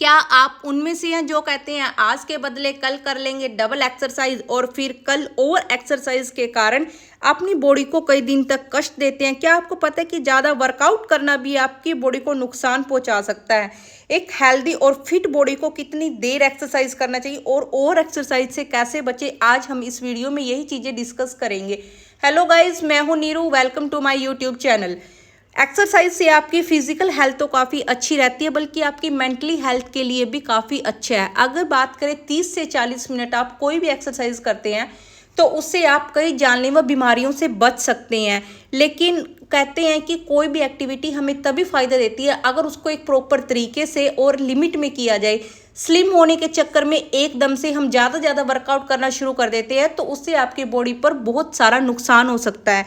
क्या आप उनमें से हैं जो कहते हैं आज के बदले कल कर लेंगे डबल एक्सरसाइज और फिर कल ओवर एक्सरसाइज के कारण अपनी बॉडी को कई दिन तक कष्ट देते हैं? क्या आपको पता है कि ज़्यादा वर्कआउट करना भी आपकी बॉडी को नुकसान पहुंचा सकता है? एक हेल्दी और फिट बॉडी को कितनी देर एक्सरसाइज करना चाहिए और ओवर एक्सरसाइज से कैसे बचे, आज हम इस वीडियो में यही चीज़ें डिस्कस करेंगे। हेलो गाइज, मैं हूँ Neeru, welcome to my YouTube channel. Exercise से आपकी फिजिकल हेल्थ तो काफ़ी अच्छी रहती है, बल्कि आपकी मेंटली हेल्थ के लिए भी काफ़ी अच्छा है। अगर बात करें 30 से 40 मिनट आप कोई भी एक्सरसाइज करते हैं तो उससे आप कई जानलेवा बीमारियों से बच सकते हैं। लेकिन कहते हैं कि कोई भी एक्टिविटी हमें तभी फ़ायदा देती है अगर उसको एक प्रॉपर तरीके से और लिमिट में किया जाए। स्लिम होने के चक्कर में एकदम से हम ज़्यादा वर्कआउट करना शुरू कर देते हैं तो उससे आपकी बॉडी पर बहुत सारा नुकसान हो सकता है।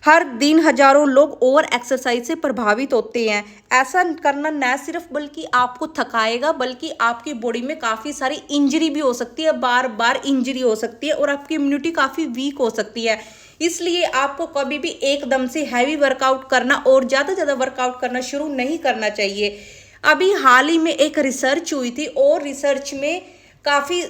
हर दिन हजारों लोग ओवर एक्सरसाइज से प्रभावित होते हैं। ऐसा करना न सिर्फ बल्कि आपको थकाएगा, बल्कि आपकी बॉडी में काफ़ी सारी इंजरी भी हो सकती है, बार बार इंजरी हो सकती है और आपकी इम्यूनिटी काफ़ी वीक हो सकती है। इसलिए आपको कभी भी एकदम से हैवी वर्कआउट करना और ज़्यादा वर्कआउट करना शुरू नहीं करना चाहिए। अभी हाल ही में एक रिसर्च हुई थी और रिसर्च में काफ़ी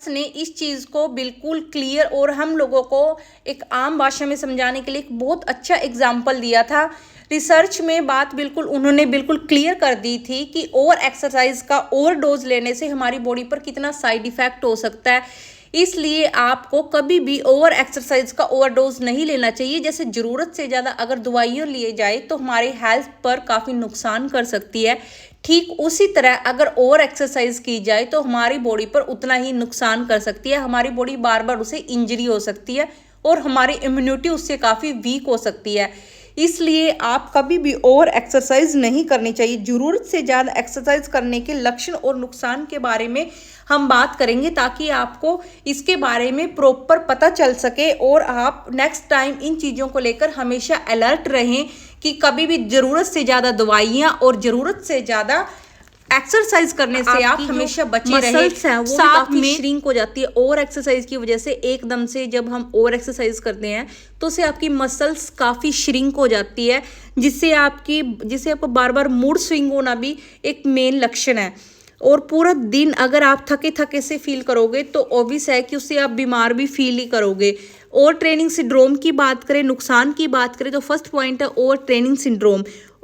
ने इस चीज़ को बिल्कुल क्लियर और हम लोगों को एक आम भाषा में समझाने के लिए एक बहुत अच्छा एग्जाम्पल दिया था। रिसर्च में बात उन्होंने बिल्कुल क्लियर कर दी थी कि ओवर एक्सरसाइज का ओवर डोज लेने से हमारी बॉडी पर कितना साइड इफ़ेक्ट हो सकता है। इसलिए आपको कभी भी ओवर एक्सरसाइज का ओवर डोज नहीं लेना चाहिए। जैसे ज़रूरत से ज़्यादा अगर दवाइयाँ लिए जाए तो हमारे हेल्थ पर काफ़ी नुकसान कर सकती है, ठीक उसी तरह अगर ओवर एक्सरसाइज की जाए तो हमारी बॉडी पर उतना ही नुकसान कर सकती है। हमारी बॉडी बार बार उसे इंजरी हो सकती है और हमारी इम्यूनिटी उससे काफ़ी वीक हो सकती है। इसलिए आप कभी भी ओवर एक्सरसाइज नहीं करनी चाहिए। ज़रूरत से ज़्यादा एक्सरसाइज करने के लक्षण और नुकसान के बारे में हम बात करेंगे ताकि आपको इसके बारे में प्रॉपर पता चल सके और आप नेक्स्ट टाइम इन चीज़ों को लेकर हमेशा अलर्ट रहें कि कभी भी ज़रूरत से ज़्यादा दवाइयाँ और ज़रूरत से ज़्यादा एक्सरसाइज करने से आप हमेशा बचे रहे। साथ में श्रिंक हो जाती है ओवर एक्सरसाइज की वजह से। एकदम से जब हम ओवर एक्सरसाइज करते हैं तो उससे आपकी मसल्स काफ़ी श्रिंक हो जाती है, जिससे आपको बार बार मूड स्विंग होना भी एक मेन लक्षण है। और पूरा दिन अगर आप थके से फील करोगे तो ऑब्वियस है कि उससे आप बीमार भी फील ही करोगे। ओवर ट्रेनिंग सिंड्रोम की बात करें, नुकसान की बात करें तो फर्स्ट पॉइंट है ओवर ट्रेनिंग सिंड्रोम।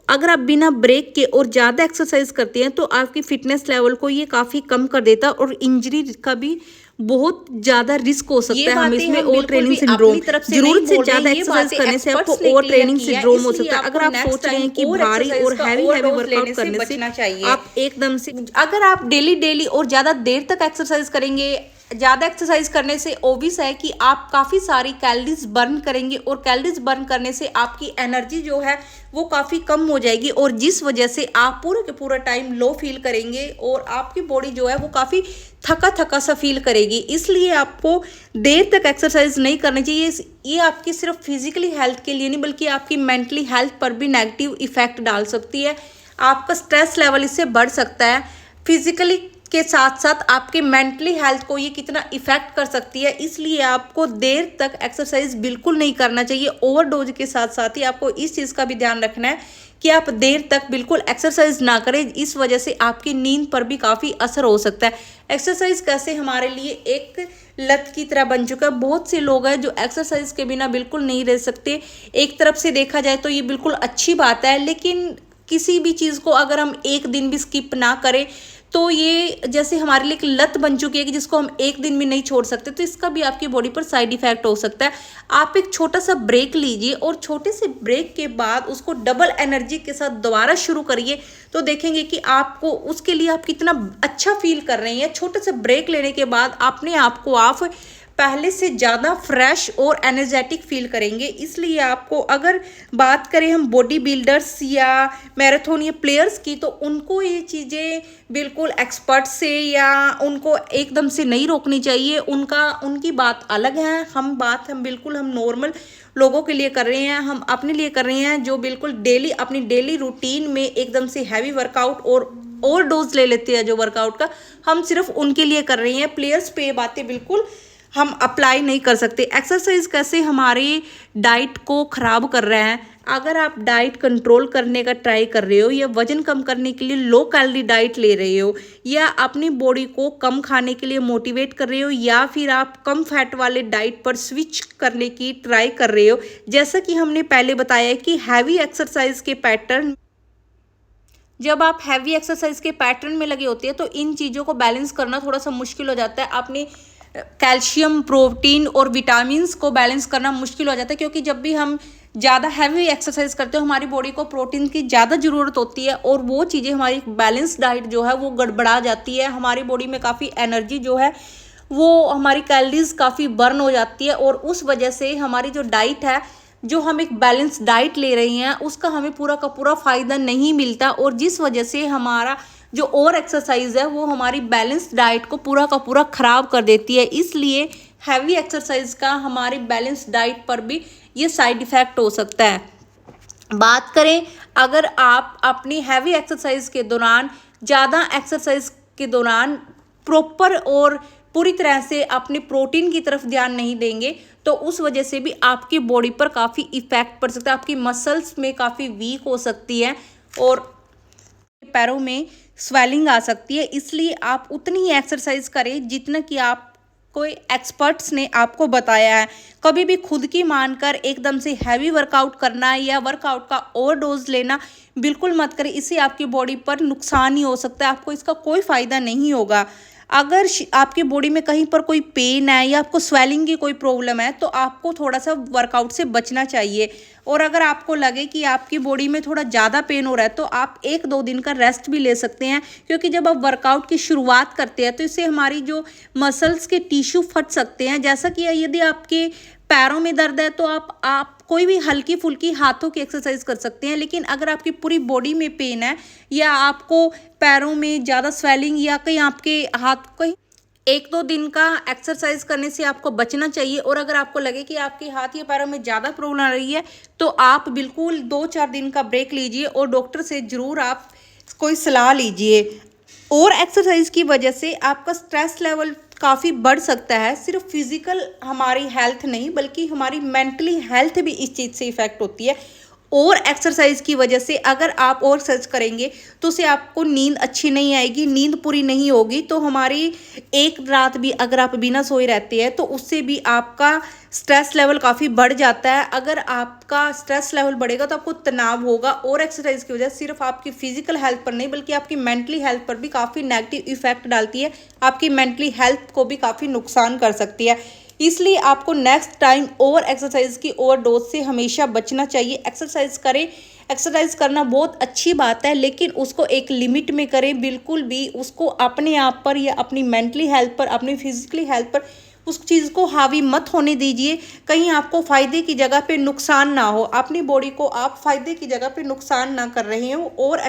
अगर आप बिना ब्रेक के और ज़्यादा एक्सरसाइज करते हैं तो आपकी फिटनेस लेवल को ये काफ़ी कम कर देता है और इंजरी का भी बहुत ज़्यादा रिस्क हो सकता है हमें इसमें। ओवर ट्रेनिंग सिंड्रोम, जरूरत से ज़्यादा एक्सरसाइज करने से आपको ओवर ट्रेनिंग सिंड्रोम हो सकता है। अगर आप सोच रहे हैं कि भारी और हैवी वर्कआउट करने से आप एकदम से, अगर आप डेली और ज़्यादा देर तक एक्सरसाइज करेंगे, ज़्यादा एक्सरसाइज करने से ऑब्वियस है कि आप काफ़ी सारी कैलोरीज बर्न करेंगे और कैलोरीज बर्न करने से आपकी एनर्जी जो है वो काफ़ी कम हो जाएगी और जिस वजह से आप पूरा के पूरा टाइम लो फील करेंगे और आपकी बॉडी जो है वो काफ़ी थका सा फील करेगी। इसलिए आपको देर तक एक्सरसाइज नहीं करनी चाहिए। ये आपकी सिर्फ फिजिकली हेल्थ के लिए नहीं बल्कि आपकी मेंटली हेल्थ पर भी नेगेटिव इफेक्ट डाल सकती है। आपका स्ट्रेस लेवल इससे बढ़ सकता है। फिजिकली के साथ साथ आपके मेंटली हेल्थ को ये कितना इफेक्ट कर सकती है। इसलिए आपको देर तक एक्सरसाइज बिल्कुल नहीं करना चाहिए। ओवरडोज के साथ साथ ही आपको इस चीज़ का भी ध्यान रखना है कि आप देर तक बिल्कुल एक्सरसाइज ना करें। इस वजह से आपकी नींद पर भी काफ़ी असर हो सकता है। एक्सरसाइज कैसे हमारे लिए एक लत की तरह बन चुका है। बहुत से लोग हैं जो एक्सरसाइज के बिना बिल्कुल नहीं रह सकते। एक तरफ से देखा जाए तो ये बिल्कुल अच्छी बात है, लेकिन किसी भी चीज़ को अगर हम एक दिन भी स्किप ना करें तो ये जैसे हमारे लिए एक लत बन चुकी है कि जिसको हम एक दिन भी नहीं छोड़ सकते, तो इसका भी आपकी बॉडी पर साइड इफेक्ट हो सकता है। आप एक छोटा सा ब्रेक लीजिए और छोटे से ब्रेक के बाद उसको डबल एनर्जी के साथ दोबारा शुरू करिए तो देखेंगे कि आपको उसके लिए आप कितना अच्छा फील कर रहे हैं। छोटे से ब्रेक लेने के बाद अपने आप को आप पहले से ज़्यादा फ्रेश और एनर्जेटिक फील करेंगे। इसलिए आपको, अगर बात करें हम बॉडी बिल्डर्स या मैराथन प्लेयर्स की, तो उनको ये चीज़ें बिल्कुल एक्सपर्ट से या उनको एकदम से नहीं रोकनी चाहिए। उनकी बात अलग है। हम बिल्कुल हम नॉर्मल लोगों के लिए कर रहे हैं, हम अपने लिए कर रहे हैं जो बिल्कुल अपनी डेली रूटीन में एकदम से हैवी वर्कआउट और ओवर डोज ले लेते हैं जो वर्कआउट का, हम सिर्फ उनके लिए कर रहे हैं। प्लेयर्स पे ये बातें बिल्कुल हम अप्लाई नहीं कर सकते। एक्सरसाइज कैसे हमारी डाइट को ख़राब कर रहे हैं। अगर आप डाइट कंट्रोल करने का ट्राई कर रहे हो या वजन कम करने के लिए लो कैलोरी डाइट ले रहे हो या अपनी बॉडी को कम खाने के लिए मोटिवेट कर रहे हो या फिर आप कम फैट वाले डाइट पर स्विच करने की ट्राई कर रहे हो, जैसा कि हमने पहले बताया कि हैवी एक्सरसाइज के पैटर्न, जब आप हैवी एक्सरसाइज के पैटर्न में लगे होते हैं तो इन चीज़ों को बैलेंस करना थोड़ा सा मुश्किल हो जाता है। आपने कैल्शियम, प्रोटीन और विटामिन्स को बैलेंस करना मुश्किल हो जाता है, क्योंकि जब भी हम ज़्यादा हैवी एक्सरसाइज करते हो हमारी बॉडी को प्रोटीन की ज़्यादा ज़रूरत होती है और वो चीज़ें हमारी बैलेंस डाइट जो है वो गड़बड़ा जाती है। हमारी बॉडी में काफ़ी एनर्जी जो है वो, हमारी कैलोरीज काफ़ी बर्न हो जाती है और उस वजह से हमारी जो डाइट है, जो हम एक बैलेंस डाइट ले रहे हैं, उसका हमें पूरा का पूरा फ़ायदा नहीं मिलता और जिस वजह से हमारा जो ओवर एक्सरसाइज है वो हमारी बैलेंस डाइट को पूरा का पूरा ख़राब कर देती है। इसलिए हैवी एक्सरसाइज का हमारी बैलेंस डाइट पर भी ये साइड इफ़ेक्ट हो सकता है। बात करें, अगर आप अपनी हैवी एक्सरसाइज के दौरान, ज़्यादा एक्सरसाइज के दौरान प्रॉपर और पूरी तरह से अपने प्रोटीन की तरफ ध्यान नहीं देंगे तो उस वजह से भी आपकी बॉडी पर काफ़ी इफ़ेक्ट पड़ सकता है। आपकी मसल्स में काफ़ी वीक हो सकती है और पैरों में स्वेलिंग आ सकती है। इसलिए आप उतनी ही एक्सरसाइज करें जितना कि आप कोई एक्सपर्ट्स ने आपको बताया है। कभी भी खुद की मानकर एकदम से हैवी वर्कआउट करना या वर्कआउट का ओवरडोज लेना बिल्कुल मत करें। इससे आपकी बॉडी पर नुकसान ही हो सकता है, आपको इसका कोई फ़ायदा नहीं होगा। अगर आपकी बॉडी में कहीं पर कोई पेन है या आपको स्वेलिंग की कोई प्रॉब्लम है तो आपको थोड़ा सा वर्कआउट से बचना चाहिए। और अगर आपको लगे कि आपकी बॉडी में थोड़ा ज़्यादा पेन हो रहा है तो आप 1-2 दिन का रेस्ट भी ले सकते हैं, क्योंकि जब आप वर्कआउट की शुरुआत करते हैं तो इससे हमारी जो मसल्स के टिश्यू फट सकते हैं। जैसा कि यदि आपके पैरों में दर्द है तो आप कोई भी हल्की फुल्की हाथों की एक्सरसाइज कर सकते हैं, लेकिन अगर आपकी पूरी बॉडी में पेन है या आपको पैरों में ज़्यादा स्वेलिंग या कहीं आपके हाथ, कहीं 1-2 दिन का एक्सरसाइज करने से आपको बचना चाहिए। और अगर आपको लगे कि आपके हाथ या पैरों में ज़्यादा प्रॉब्लम आ रही है तो आप बिल्कुल 2-4 दिन का ब्रेक लीजिए और डॉक्टर से ज़रूर आप कोई सलाह लीजिए। और एक्सरसाइज की वजह से आपका स्ट्रेस लेवल काफ़ी बढ़ सकता है। सिर्फ फिजिकल हमारी हेल्थ नहीं बल्कि हमारी मेंटली हेल्थ भी इस चीज़ से इफ़ेक्ट होती है। और एक्सरसाइज की वजह से अगर आप और सर्च करेंगे तो उससे आपको नींद अच्छी नहीं आएगी, नींद पूरी नहीं होगी, तो हमारी एक रात भी अगर आप बिना सोए रहते हैं तो उससे भी आपका स्ट्रेस लेवल काफ़ी बढ़ जाता है। अगर आपका स्ट्रेस लेवल बढ़ेगा तो आपको तनाव होगा और एक्सरसाइज की वजह से सिर्फ आपकी फिजिकल हेल्थ पर नहीं बल्कि आपकी मेंटली हेल्थ पर भी काफ़ी नेगेटिव इफेक्ट डालती है, आपकी मेंटली हेल्थ को भी काफ़ी नुकसान कर सकती है। इसलिए आपको नेक्स्ट टाइम ओवर एक्सरसाइज की ओवरडोज से हमेशा बचना चाहिए। एक्सरसाइज करें, एक्सरसाइज करना बहुत अच्छी बात है, लेकिन उसको एक लिमिट में करें। बिल्कुल भी उसको अपने आप पर या अपनी मेंटली हेल्थ पर, अपनी फिजिकली हेल्थ पर उस चीज़ को हावी मत होने दीजिए। कहीं आपको फ़ायदे की जगह पे नुकसान ना हो, अपनी बॉडी को आप फ़ायदे की जगह पे नुकसान ना कर रहे हो। और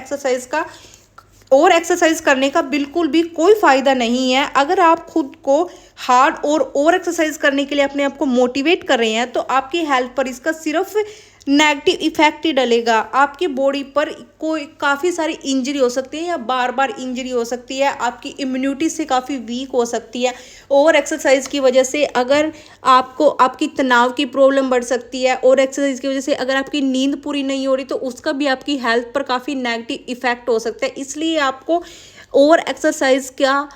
एक्सरसाइज करने का बिल्कुल भी कोई फ़ायदा नहीं है। अगर आप खुद को हार्ड और एक्सरसाइज करने के लिए अपने आप को मोटिवेट कर रहे हैं तो आपकी हेल्थ पर इसका सिर्फ नेगेटिव इफेक्ट ही डलेगा। आपकी बॉडी पर कोई काफ़ी सारी इंजरी हो सकती है या बार बार इंजरी हो सकती है, आपकी इम्यूनिटी से काफ़ी वीक हो सकती है। ओवर एक्सरसाइज की वजह से अगर आपको आपकी तनाव की प्रॉब्लम बढ़ सकती है और एक्सरसाइज की वजह से अगर आपकी नींद पूरी नहीं हो रही तो उसका भी आपकी हेल्थ पर काफ़ी नेगेटिव इफेक्ट हो सकता है। इसलिए आपको ओवर एक्सरसाइज का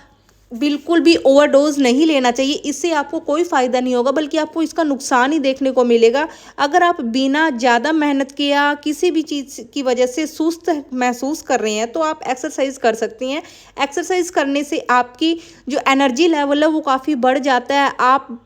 बिल्कुल भी ओवरडोज नहीं लेना चाहिए। इससे आपको कोई फ़ायदा नहीं होगा बल्कि आपको इसका नुकसान ही देखने को मिलेगा। अगर आप बिना ज़्यादा मेहनत के या किसी भी चीज़ की वजह से सुस्त महसूस कर रहे हैं तो आप एक्सरसाइज कर सकती हैं। एक्सरसाइज करने से आपकी जो एनर्जी लेवल है वो काफ़ी बढ़ जाता है। आप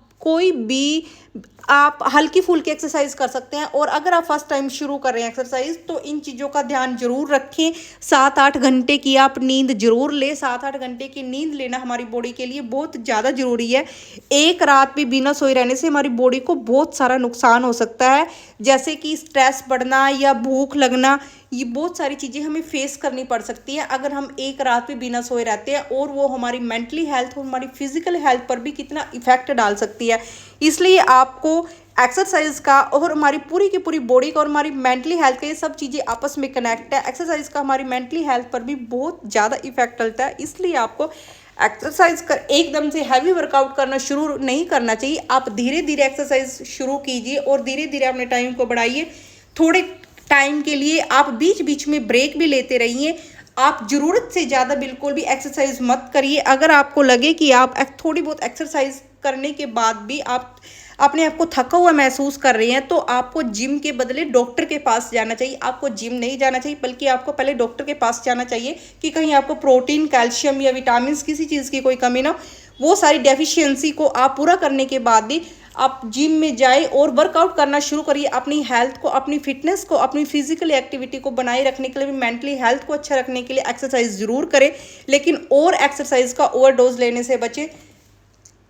हल्की फुल्की एक्सरसाइज कर सकते हैं। और अगर आप फर्स्ट टाइम शुरू कर रहे हैं एक्सरसाइज तो इन चीज़ों का ध्यान जरूर रखें। 7-8 घंटे की आप नींद जरूर लें। 7-8 घंटे की नींद लेना हमारी बॉडी के लिए बहुत ज़्यादा ज़रूरी है। एक रात भी बिना सोए रहने से हमारी बॉडी को बहुत सारा नुकसान हो सकता है, जैसे कि स्ट्रेस बढ़ना या भूख लगना। ये बहुत सारी चीज़ें हमें फेस करनी पड़ सकती है अगर हम एक रात भी बिना सोए रहते हैं, और वो हमारी मेंटली हेल्थ और हमारी फिजिकल हेल्थ पर भी कितना इफेक्ट डाल सकती है। इसलिए आपको एक्सरसाइज का और हमारी पूरी की पूरी बॉडी का और हमारी मेंटली हेल्थ का, ये सब चीज़ें आपस में कनेक्ट है। एक्सरसाइज का हमारी मेंटली हेल्थ पर भी बहुत ज़्यादा इफेक्ट डलता है। इसलिए आपको एक्सरसाइज कर एकदम से हैवी वर्कआउट करना शुरू नहीं करना चाहिए। आप धीरे धीरे एक्सरसाइज शुरू कीजिए और धीरे धीरे अपने टाइम को बढ़ाइए। थोड़े टाइम के लिए आप बीच बीच में ब्रेक भी लेते रहिए। आप ज़रूरत से ज़्यादा बिल्कुल भी एक्सरसाइज मत करिए। अगर आपको लगे कि आप थोड़ी बहुत एक्सरसाइज करने के बाद भी आप अपने आप को थका हुआ महसूस कर रहे हैं, तो आपको जिम के बदले डॉक्टर के पास जाना चाहिए। आपको जिम नहीं जाना चाहिए, बल्कि आपको पहले डॉक्टर के पास जाना चाहिए कि कहीं आपको प्रोटीन, कैल्शियम या विटामिन किसी चीज़ की कोई कमी ना, वो सारी डेफिशिएंसी को आप पूरा करने के बाद भी आप जिम में जाए और वर्कआउट करना शुरू करिए। अपनी हेल्थ को, अपनी फिटनेस को, अपनी फिजिकल एक्टिविटी को बनाए रखने के लिए भी, मेंटली हेल्थ को अच्छा रखने के लिए एक्सरसाइज ज़रूर करें, लेकिन और एक्सरसाइज का ओवरडोज लेने से बचें।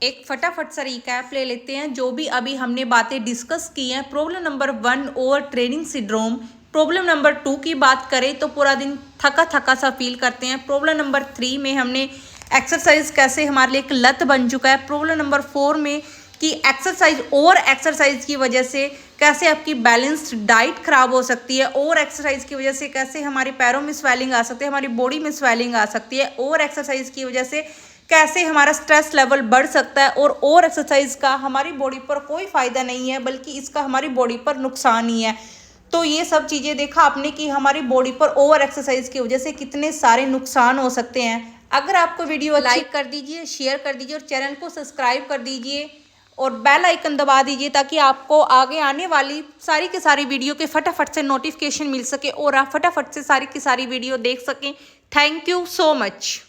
एक फटाफट सा रिकैप ले लेते हैं जो भी अभी हमने बातें डिस्कस की हैं। Problem number 1 over training syndrome. Problem number 2 की बात करें तो पूरा दिन थका थका सा फील करते हैं। प्रॉब्लम नंबर 3 में हमने एक्सरसाइज कैसे हमारे लिए एक लत बन चुका है। प्रॉब्लम नंबर 4 में कि एक्सरसाइज, ओवर एक्सरसाइज की वजह से कैसे आपकी बैलेंस्ड डाइट खराब हो सकती है। ओवर एक्सरसाइज की वजह से कैसे हमारे पैरों में स्वेलिंग आ सकती है, हमारी बॉडी में स्वेलिंग आ सकती है। ओवर एक्सरसाइज की वजह से कैसे हमारा स्ट्रेस लेवल बढ़ सकता है। और ओवर एक्सरसाइज का हमारी बॉडी पर कोई फ़ायदा नहीं है, बल्कि इसका हमारी बॉडी पर नुकसान ही है। तो ये सब चीज़ें देखा आपने कि हमारी बॉडी पर ओवर एक्सरसाइज की वजह से कितने सारे नुकसान हो सकते हैं। अगर आपको वीडियो लाइक कर दीजिए, शेयर कर दीजिए और चैनल को सब्सक्राइब कर दीजिए और बेल आइकन दबा दीजिए, ताकि आपको आगे आने वाली सारी की सारी वीडियो के फटाफट से नोटिफिकेशन मिल सके और आप फटाफट से सारी की सारी वीडियो देख सकें। Thank you so much.